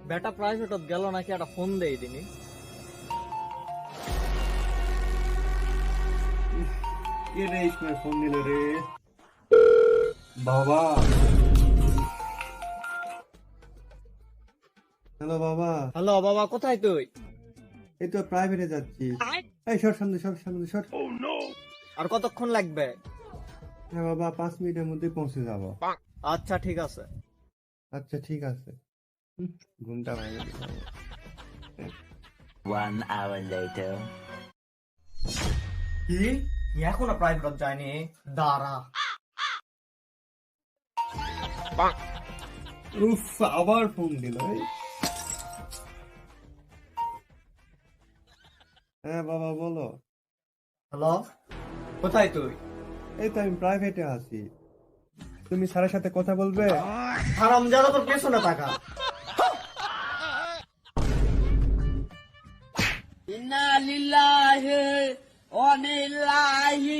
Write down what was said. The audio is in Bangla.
বেটা প্রাইভেটত গেল নাকি, একটা ফোন দেই দিনি। কে রে ইসমে ফোন দিল রে? বাবা, হ্যালো বাবা। হ্যালো বাবা, কোথায় তুই? এই তো প্রাইভেটে যাচ্ছি। এই সর সামনে, সর সামনে, সর। আর কতক্ষণ লাগবে? হ্যাঁ বাবা, 5 মিনিটের মধ্যে পৌঁছে যাব। আচ্ছা ঠিক আছে। আচ্ছা ঠিক আছে। ঘুমটা ভেঙে দিলাম। 1 hour later. কি এখনো প্রাইভেট যায়নি? দাঁড়া। উফ, আবার ফোন দিল। হ্যাঁ বাবা বলো। হ্যালো, কোথায় তুই? এই তো আমি প্রাইভেটে আছি। তুমি স্যারের সাথে কথা বলবে? হারামজাদা, তোর পেছনে টাকা। ইন্না লিল্লাহি ওয়া ইন্না ইলাইহি